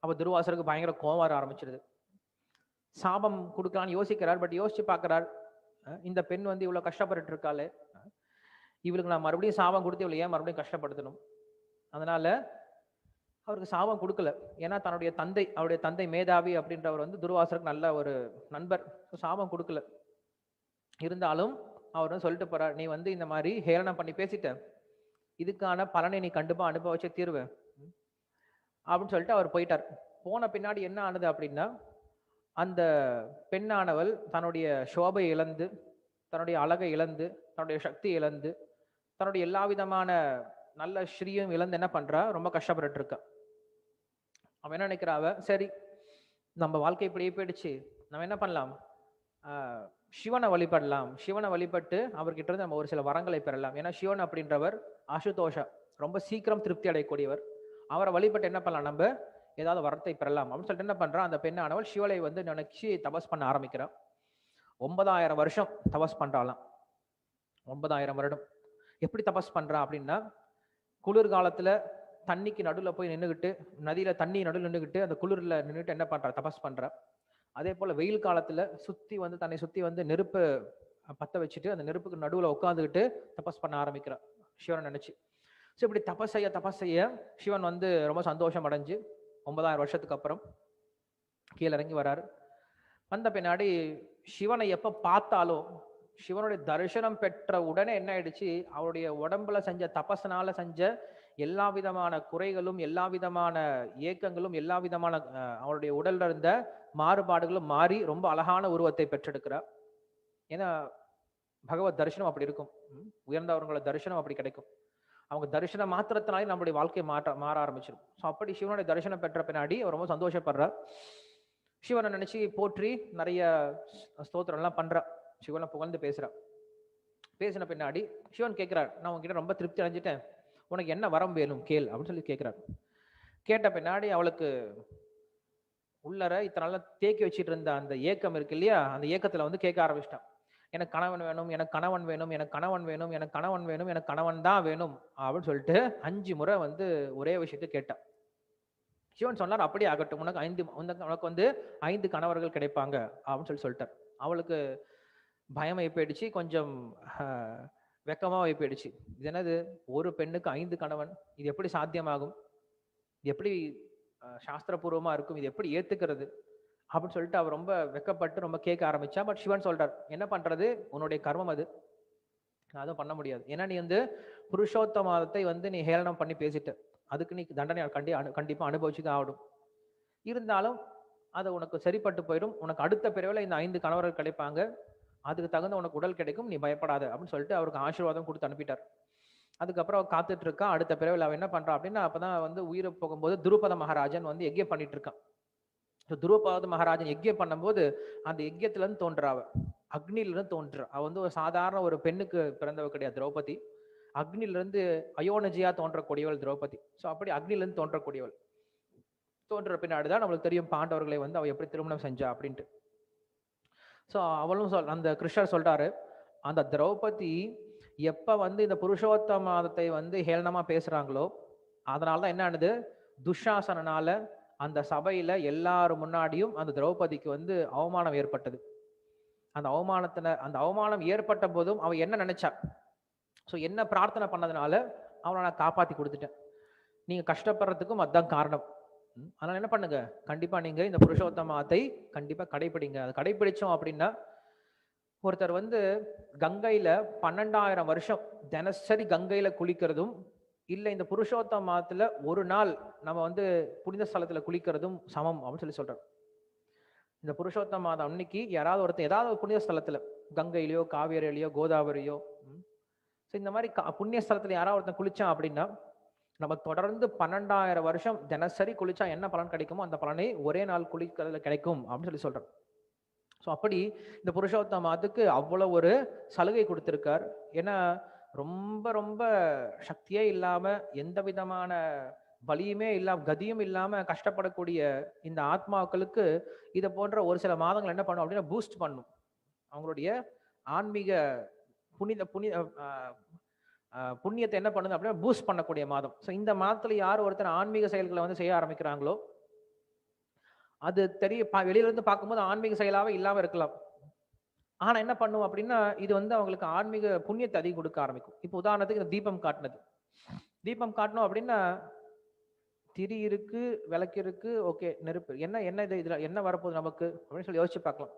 அப்ப துர்வாசருக்கு பயங்கர கோவம் வர ஆரம்பிச்சிருது. சாபம் கொடுக்கலான்னு யோசிக்கிறார், பட் யோசிச்சு பார்க்கிறார், இந்த பெண் வந்து இவ்வளவு கஷ்டப்பட்டு இருக்காளே, இவளுக்கு நான் மறுபடியும் சாபம் கொடுத்து இவளை ஏன் மறுபடியும் கஷ்டப்படுத்தணும்? அதனால அவருக்கு சாபம் கொடுக்கல. ஏன்னா தன்னுடைய தந்தை, அவருடைய தந்தை மேதாவி அப்படின்றவர் வந்து துர்வாசருக்கு நல்ல ஒரு நண்பர். சாபம் கொடுக்கல. இருந்தாலும் அவர் வந்து சொல்லிட்டு போறார், நீ வந்து இந்த மாதிரி ஹேளனம் பண்ணி பேசிட்ட, இதுக்கான பலனை நீ கண்டிப்பா அனுபவிச்சே தீர்வு அப்படின்னு சொல்லிட்டு அவர் போயிட்டார். போன பின்னாடி என்ன ஆனது அப்படின்னா, அந்த பெண்ணானவள் தன்னுடைய சோபை இழந்து, தன்னுடைய அழகை இழந்து, தன்னுடைய சக்தி இழந்து, தன்னுடைய எல்லா விதமான நல்ல ஸ்ரீயும் இழந்து என்ன பண்றா, ரொம்ப கஷ்டப்பட்டு இருக்கா. அவன் என்ன நினைக்கிறாவ, சரி நம்ம வாழ்க்கை இப்படியே போயிடுச்சு, நம்ம என்ன பண்ணலாம், சிவனை வழிபடலாம். சிவனை வழிபட்டு அவர்கிட்ட இருந்து நம்ம ஒரு சில வரங்களை பெறலாம். ஏன்னா சிவன் அப்படின்றவர் ஆசுதோஷா, ரொம்ப சீக்கிரம் திருப்தி அடையக்கூடியவர். அவரை வழிபட்டு என்ன பண்ணலாம், நம்ம ஏதாவது வரத்தை பெறலாம் அப்படின்னு சொல்லிட்டு என்ன பண்றான், அந்த பெண்ணானவள் சிவலை வந்து நினைச்சு தபஸ் பண்ண ஆரம்பிக்கிறான். 9000 வருஷம் தபஸ் பண்றாளாம். 9000 வருடம். எப்படி தபஸ் பண்றா அப்படின்னா, குளிர்காலத்துல தண்ணிக்கு நடுவில் போய் நின்றுகிட்டு, நதியில தண்ணி நடுவில் நின்றுகிட்டு அந்த குளிர்ல நின்றுட்டு என்ன பண்றா, தபஸ் பண்றா. அதே போல வெயில் காலத்துல சுத்தி வந்து தன்னை சுத்தி வந்து நெருப்பு பத்த வச்சுட்டு அந்த நெருப்புக்கு நடுவுல உட்காந்துக்கிட்டு தபஸ் பண்ண ஆரம்பிக்கிறான் சிவனை நினைச்சு. ஸோ இப்படி தபஸ் செய்ய சிவன் வந்து ரொம்ப சந்தோஷம் அடைஞ்சு 9000 வருஷத்துக்கு அப்புறம் கீழே இறங்கி வராரு. வந்த பின்னாடி சிவனை எப்ப பார்த்தாலும், சிவனுடைய தரிசனம் பெற்ற உடனே என்ன ஆயிடுச்சு, அவருடைய உடம்புல செஞ்ச தபஸ்னால செஞ்ச எல்லா விதமான குறைகளும், எல்லா விதமான ஏக்கங்களும், எல்லா விதமான அவருடைய உடல்ல இருந்த மாறுபாடுகளும் மாறி ரொம்ப அழகான உருவத்தை பெற்றெடுக்கிறார். ஏன்னா பகவத் தரிசனம் அப்படி இருக்கும். உயர்ந்தவர்களோட தரிசனம் அப்படி கிடைக்கும். அவங்க தரிசன மாத்திரத்தினாலே நம்மளுடைய வாழ்க்கை மாற ஆரம்பிச்சிடும். ஸோ அப்படி சிவனுடைய தரிசனம் பெற்ற பின்னாடி அவர் ரொம்ப சந்தோஷப்படுறார். சிவனை நினைச்சு போற்றி நிறைய ஸ்தோத்திரம் எல்லாம் பண்றா, சிவனை புகழ்ந்து பேசுறா. பேசின பின்னாடி சிவன் கேட்கிறார், நான் உங்ககிட்ட ரொம்ப திருப்தி அடைஞ்சிட்டேன், உனக்கு என்ன வரம் வேணும் கேள் அப்படின்னு சொல்லி கேட்கிறார். கேட்ட பின்னாடி அவளுக்கு உள்ளர இத்தனை நாள் தேக்கி வச்சுட்டு இருந்த அந்த ஏக்கம் இருக்கு இல்லையா, அந்த ஏக்கத்துல வந்து கேட்க ஆரம்பிச்சிட்டான். எனக்கு கணவன் வேணும், எனக்கு கணவன் வேணும், எனக்கு கணவன் வேணும், எனக்கு கணவன் வேணும், எனக்கு கணவன் தான் வேணும் அப்படின்னு சொல்லிட்டு 5 முறை வந்து ஒரே விஷயத்த கேட்டான். சிவன் சொன்னார், அப்படியே ஆகட்டும், உனக்கு வந்து 5 கணவர்கள் கிடைப்பாங்க அப்படின்னு சொல்லிட்டார். அவளுக்கு பயமாயி போயிடுச்சு, கொஞ்சம் வெக்கமாக போயிடுச்சு. இது என்னது, ஒரு பெண்ணுக்கு 5 கணவன், இது எப்படி சாத்தியமாகும், இது எப்படி சாஸ்திரபூர்வமா இருக்கும், இது எப்படி ஏத்துக்கிறது அப்படின்னு சொல்லிட்டு அவர் ரொம்ப வெக்கப்பட்டு ரொம்ப கேட்க ஆரம்பிச்சா. பட் சிவன் சொல்றார், என்ன பண்றது, உன்னுடைய கர்மம் அது, அதுவும் பண்ண முடியாது. ஏன்னா நீ வந்து புருஷோத்தமத்தை வந்து நீ ஹேளனம் பண்ணி பேசிட்ட, அதுக்கு நீ தண்டனை கண்டிப்பா அனுபவிச்சுதான் ஆகணும். இருந்தாலும் அது உனக்கு சரிப்பட்டு போயிடும், உனக்கு அடுத்த பிறவில இந்த 5 கணவர்கள் கிடைப்பாங்க, அதுக்கு தகுந்த உனக்கு உடல் கிடைக்கும், நீ பயப்படாத அப்படின்னு சொல்லிட்டு அவருக்கு ஆசீர்வாதம் கொடுத்து அனுப்பிட்டார். அதுக்கப்புறம் அவன் காத்துட்டு இருக்கான். அடுத்த பிறவில அவன் என்ன பண்றான் அப்படின்னா, அப்பதான் வந்து உயிரை போகும்போது துருபத மகாராஜன் வந்து யஜ்யம் பண்ணிட்டு இருக்கான். துருபத மகாராஜன் யஜ்யம் பண்ணும்போது அந்த யஜ்யத்துல இருந்து தோன்றாவ, அக்னில இருந்து தோன்றா. அவ வந்து ஒரு சாதாரண ஒரு பெண்ணுக்கு பிறந்தவ கிடையாது திரௌபதி. அக்னில இருந்து அயோனஜியா தோன்றக்கூடியவள் திரௌபதி. ஸோ அப்படி அக்னில இருந்து தோன்றக்கூடியவள். தோன்ற பின்னாடிதான் நம்மளுக்கு தெரியும் பாண்டவர்களை வந்து அவ எப்படி திருமணம் செஞ்சா அப்படின்ட்டு. ஸோ அவளும் அந்த கிருஷ்ணர் சொல்றாரு, அந்த திரௌபதி எப்ப வந்து இந்த புருஷோத்தமத்தை வந்து ஹேளனமா பேசுறாங்களோ, அதனாலதான் என்ன ஆனது, துஷாசனால அந்த சபையில எல்லாரும் முன்னாடியும் அந்த திரௌபதிக்கு வந்து அவமானம் ஏற்பட்டது. அந்த அவமானம் ஏற்பட்ட போதும் அவ என்ன நினைச்சா, ஸோ என்ன பிரார்த்தனை பண்ணதுனால அவனை நான் காப்பாத்தி கொடுத்துட்டேன், நீங்க கஷ்டப்படுறதுக்கும் அதுதான் காரணம். அதனால என்ன பண்ணுங்க, கண்டிப்பா நீங்க இந்த புருஷோத்தமத்தை கண்டிப்பா கடைபிடிங்க. அதை கடைபிடிச்சோம் அப்படின்னா, ஒருத்தர் வந்து கங்கையில 12,000 வருஷம் தினசரி கங்கையில குளிக்கிறதும் இல்ல இந்த புருஷோத்தமத்துல ஒரு நாள் நம்ம வந்து புனித ஸ்தலத்துல குளிக்கிறதும் சமம் அப்படின்னு சொல்றாரு. இந்த புருஷோத்தம மாதம் அன்னைக்கு யாராவது ஒருத்தர் ஏதாவது புனித ஸ்தலத்துல கங்கையிலயோ காவேரியிலயோ கோதாவரியோ இந்த மாதிரி புண்ணிய ஸ்தலத்துல யாராவது ஒருத்தன் குளிச்சான் அப்படின்னா, நம்ம தொடர்ந்து 12,000 வருஷம் தினசரி குளிச்சா என்ன பலன் கிடைக்குமோ அந்த பலனை ஒரே நாள் குளிக்கிறதுல கிடைக்கும் அப்படின்னு சொல்றோம். ஸோ அப்படி இந்த புருஷோத்தம மாதத்துக்கு அவ்வளவு ஒரு சலுகை கொடுத்திருக்கார். ஏன்னா ரொம்ப ரொம்ப சக்தியே இல்லாம, எந்த விதமான வலியுமே இல்லாம, கதியும் இல்லாம கஷ்டப்படக்கூடிய இந்த ஆத்மாக்களுக்கு இதை போன்ற ஒரு சில மாதங்கள் என்ன பண்ணும் அப்படின்னா பூஸ்ட் பண்ணும், அவங்களுடைய ஆன்மீக புண்ணியத்தை என்ன பண்ணுது அப்படின்னா பூஸ்ட் பண்ணக்கூடிய மாதம். ஸோ இந்த மாதத்துல யார் ஒருத்தர் ஆன்மீக செயல்களை வந்து செய்ய ஆரம்பிக்கிறாங்களோ, அது வெளியில இருந்து பார்க்கும்போது ஆன்மீக செயலாவே இல்லாம இருக்கலாம். ஆனா என்ன பண்ணும் அப்படின்னா, இது வந்து அவங்களுக்கு ஆன்மீக புண்ணியத்தை அதிகம் கொடுக்க ஆரம்பிக்கும். இப்போ உதாரணத்துக்கு இந்த தீபம் காட்டுனது. தீபம் காட்டணும் அப்படின்னா, திரி இருக்கு, விளக்கு இருக்கு, ஓகே நெருப்பு. என்ன என்ன இது இதுல என்ன வரப்போகுது நமக்கு அப்படின்னு சொல்லி யோசிச்சு பார்க்கலாம்.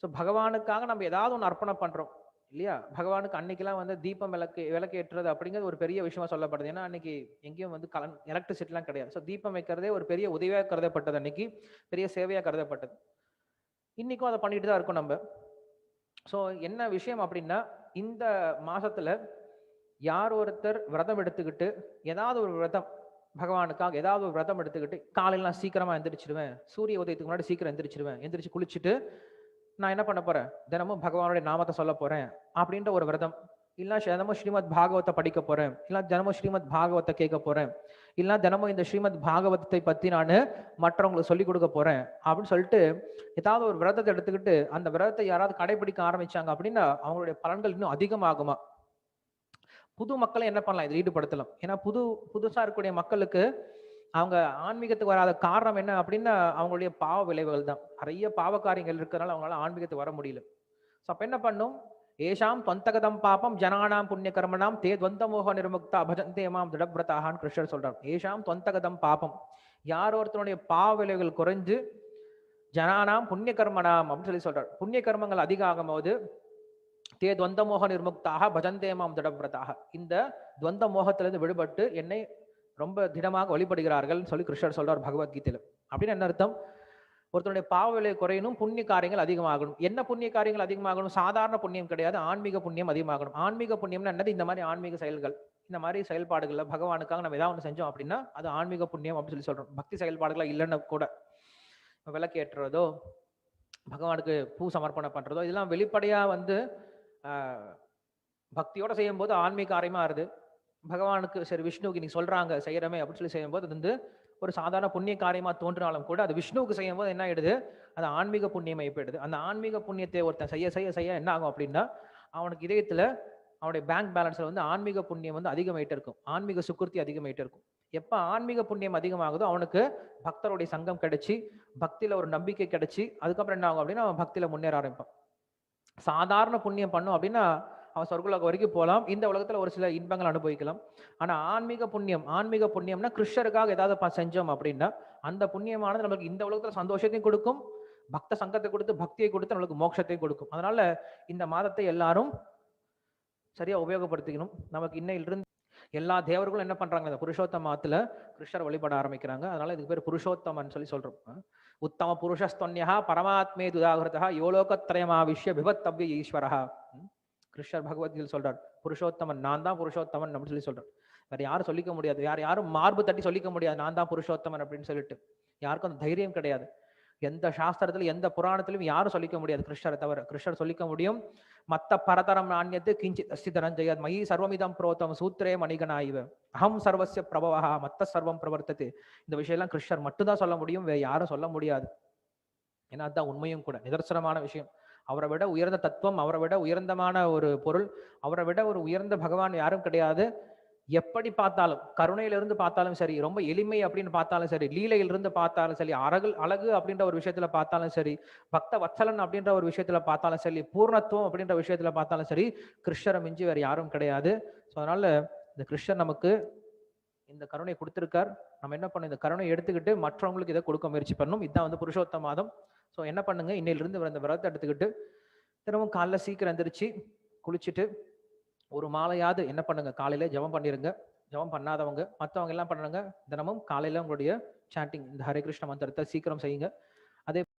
ஸோ பகவானுக்காக நம்ம ஏதாவது ஒண்ணு அர்ப்பணம் பண்றோம் இல்லையா? பகவானுக்கு அன்னைக்கெல்லாம் வந்து தீபம் விளக்கு ஏற்றுறது அப்படிங்கிறது ஒரு பெரிய விஷயமா சொல்லப்படுது. ஏன்னா அன்னைக்கு எங்கேயும் வந்து எலக்ட்ரிசிட்டிலாம் கிடையாது. ஸோ தீபம் வைக்கிறதே ஒரு பெரிய உதவியா கருதப்பட்டது அன்னைக்கு. பெரிய சேவையா கருதப்பட்டது. இன்னைக்கும் அதை பண்ணிட்டு தான் இருக்கோம் நம்ம. ஸோ என்ன விஷயம் அப்படின்னா, இந்த மாசத்துல யார் ஒருத்தர் விரதம் எடுத்துக்கிட்டு ஏதாவது ஒரு விரதம் பகவானுக்காக ஏதாவது ஒரு விரதம் எடுத்துக்கிட்டு காலையில் நான் சீக்கிரமா எந்திரிச்சிருவேன், சூரிய உதயத்துக்கு முன்னாடி சீக்கிரம் எந்திரிச்சிருவேன், எந்திரிச்சு குளிச்சுட்டு நான் என்ன பண்ண போறேன், தினமும் பகவானுடைய நாமத்தை சொல்ல போறேன் அப்படின்ற ஒரு விரதம், இல்ல தினமும் ஸ்ரீமத் பாகவத்தை படிக்க போறேன், இல்ல தினமும் ஸ்ரீமத் பாகவத்தை கேட்க போறேன், இல்ல தினமும் இந்த ஸ்ரீமத் பாகவதத்தை பத்தி நான் மற்றவங்களுக்கு சொல்லிக் கொடுக்க போறேன் அப்படின்னு சொல்லிட்டு ஏதாவது ஒரு விரதத்தை எடுத்துக்கிட்டு அந்த விரதத்தை யாராவது கடைபிடிக்க ஆரம்பிச்சாங்க அப்படின்னா அவங்களுடைய பலன்கள் இன்னும் அதிகமாகுமா. புது மக்களை என்ன பண்ணலாம் இதில் ஈடுபடுத்தலாம். ஏன்னா புதுசா இருக்கக்கூடிய மக்களுக்கு அவங்க ஆன்மீகத்துக்கு வராத காரணம் என்ன அப்படின்னா அவங்களுடைய பாவ விளைவுகள் தான். நிறைய பாவ காரியங்கள் இருக்கிறதுனால அவங்களால ஆன்மீகத்துக்கு வர முடியல. ஸோ அப்ப என்ன பண்ணும், ஏஷாம் தொந்தகதம் பாபம் ஜனானாம் புண்ணிய கர்மனாம் தே துவந்த மோக நிர்முக்தா பஜந்தே மாம் திடபிரதாகான்னு கிருஷ்ணர் சொல்றார். ஏஷாம் தொந்தகதம் பாபம், யார் ஒருத்தனுடைய பாவ விளைவுகள் குறைஞ்சு ஜனானாம் புண்ணிய கர்மனாம் அப்படின்னு சொல்லி சொல்றார். புண்ணிய கர்மங்கள் அதிகம் ஆகும் போது தே துவந்த மோக நிர்முக்தாக பஜந்தே மாம் திடபிரதாக, இந்த துவந்த மோகத்திலிருந்து விடுபட்டு என்னை ரொம்ப திடமாக வழிபடுகிறார்கள் சொல்லி கிருஷ்ணர் சொல்றார் பகவத்கீதையில. அப்படின்னு என்ன அர்த்தம், ஒருத்தனுடைய பாவ விலை குறையணும், புண்ணிய காரியங்கள் அதிகமாகணும். என்ன புண்ணிய காரியங்கள் அதிகமாகணும், சாதாரண புண்ணியம் கிடையாது, ஆன்மீக புண்ணியம் அதிகமாகணும். ஆன்மீக புண்ணியம்னா என்னது, இந்த மாதிரி ஆன்மீக செயல்கள், இந்த மாதிரி செயல்பாடுகள்ல பகவானுக்காக நம்ம ஏதாவது ஒன்று செஞ்சோம் அப்படின்னா அது ஆன்மீக புண்ணியம் அப்படின்னு சொல்லி சொல்றோம். பக்தி செயல்பாடுகள் இல்லைன்னு கூட விளக்கு ஏற்றுறதோ பகவானுக்கு பூ சமர்ப்பணம் பண்றதோ இதெல்லாம் வெளிப்படையா வந்து பக்தியோட செய்யும் போது ஆன்மீக காரியமா ஆறுது. பகவானுக்கு சரி விஷ்ணுவுக்கு நீ சொல்றாங்க செய்யறமே அப்படின்னு சொல்லி செய்யும் போது அது வந்து ஒரு சாதாரண புண்ணிய காரியமா தோன்றினாலும் கூட அது விஷ்ணுவுக்கு செய்யும் போது என்ன ஆயிடுது, அது ஆன்மீக புண்ணியமாகி போயிடுது. அந்த ஆன்மீக புண்ணியத்தை ஒருத்தன் செய்ய செய்ய செய்ய என்ன ஆகும் அப்படின்னா அவனுக்கு இதயத்துல அவனுடைய பேங்க் பேலன்ஸ்ல வந்து ஆன்மீக புண்ணியம் வந்து அதிகமாயிட்டு இருக்கும், ஆன்மீக சுக்குர்த்தி அதிகமாயிட்டு இருக்கும். எப்ப ஆன்மீக புண்ணியம் அதிகமாகுதோ அவனுக்கு பக்தருடைய சங்கம் கிடைச்சி பக்தியில ஒரு நம்பிக்கை கிடைச்சி அதுக்கப்புறம் என்ன ஆகும் அப்படின்னா அவன் பக்தியில முன்னேற ஆரம்பிப்பான். சாதாரண புண்ணியம் பண்ணும் அப்படின்னா அவன் சொர்க்கலோகம் வரைக்கும் போகலாம், இந்த உலகத்துல ஒரு சில இன்பங்கள் அனுபவிக்கலாம். ஆனா ஆன்மீக புண்ணியம்னா கிருஷ்ணருக்காக ஏதாவது செஞ்சோம் அப்படின்னா அந்த புண்ணியமானது நமக்கு இந்த உலகத்துல சந்தோஷத்தையும் கொடுக்கும், பக்த சங்கத்தை கொடுத்து பக்தியை கொடுத்து நம்மளுக்கு மோட்சத்தையும் கொடுக்கும். அதனால இந்த மாதத்தை எல்லாரும் சரியா உபயோகப்படுத்திக்கணும். நமக்கு இன்னையிலிருந்து எல்லா தேவர்களும் என்ன பண்றாங்க, இந்த புருஷோத்தம மாதத்துல கிருஷ்ணர் வழிபட ஆரம்பிக்கிறாங்க. அதனால இதுக்கு பேர் புருஷோத்தமன் சொல்லி சொல்றோம். உத்தம புருஷஸ்தொன்யா பரமாத்மே துதாகிருதா யோலோகத்ரயமாவிஷ்ய விபத்தவ்ய ஈஸ்வரஹா. கிருஷ்ணர் பகவத்கீதையில் சொல்றார் புருஷோத்தமன், நான் தான் புருஷோத்தமன் அப்படின்னு சொல்லி சொல்றார். வேற யாரும் சொல்லிக்க முடியாது, யாரும் மார்பு தட்டி சொல்லிக்க முடியாது நான் தான் புருஷோத்தமன் அப்படின்னு சொல்லிட்டு. யாருக்கும் அந்த தைரியம் கிடையாது. எந்த சாஸ்திரத்திலும் எந்த புராணத்திலும் யாரும் சொல்லிக்க முடியாது கிருஷ்ணரை தவிர. கிருஷ்ணர் சொல்லிக்க முடியும், மத்த பரதரம் நாண்யத்து கிஞ்சித் அஸ்தி தனஞ்சயத் மயி சர்வமிதம் புரோத்தம் சூத்திரே மணிகனாய்வ அகம் சர்வசிய பிரபவஹா மத்த சர்வம் பிரவர்த்தது. இந்த விஷயம்லாம் கிருஷ்ணர் மட்டும்தான் சொல்ல முடியும், வேற யாரும் சொல்ல முடியாது. ஏன்னா அதுதான் உண்மையும் கூட, நிதர்சனமான விஷயம். அவரை விட உயர்ந்த தத்துவம், அவரை விட உயர்ந்தமான ஒரு பொருள், அவரை விட ஒரு உயர்ந்த பகவான் யாரும் கிடையாது. எப்படி பார்த்தாலும், கருணையிலிருந்து பார்த்தாலும் சரி, ரொம்ப எளிமை அப்படின்னு பார்த்தாலும் சரி, லீலையிலிருந்து பார்த்தாலும் சரி, அழகு அப்படின்ற ஒரு விஷயத்துல பார்த்தாலும் சரி, பக்த வத்சலன் அப்படின்ற ஒரு விஷயத்துல பார்த்தாலும் சரி, பூர்ணத்துவம் அப்படின்ற விஷயத்துல பார்த்தாலும் சரி, கிருஷ்ணரை மிஞ்சி வேற யாரும் கிடையாது. ஸோ அதனால இந்த கிருஷ்ணர் நமக்கு இந்த கருணை கொடுத்திருக்கார். நம்ம என்ன பண்ணணும், இந்த கருணை எடுத்துக்கிட்டு மற்றவங்களுக்கு இதை கொடுக்க முயற்சி பண்ணணும். இதுதான் வந்து புருஷோத்தம மாதம். ஸோ என்ன பண்ணுங்க, இன்னையிலிருந்து இந்த விரதத்தை எடுத்துக்கிட்டு தினமும் காலைல சீக்கிரம் எந்திரிச்சு குளிச்சுட்டு ஒரு மாலையாவது என்ன பண்ணுங்க, காலையில ஜெபம் பண்ணிருங்க. ஜெபம் பண்ணாதவங்க மற்றவங்க எல்லாம் பண்ணுங்க, தினமும் காலையில உங்களுடைய சாண்டிங் இந்த ஹரே கிருஷ்ண மந்திரத்தை சீக்கிரம் செய்யுங்க. அதே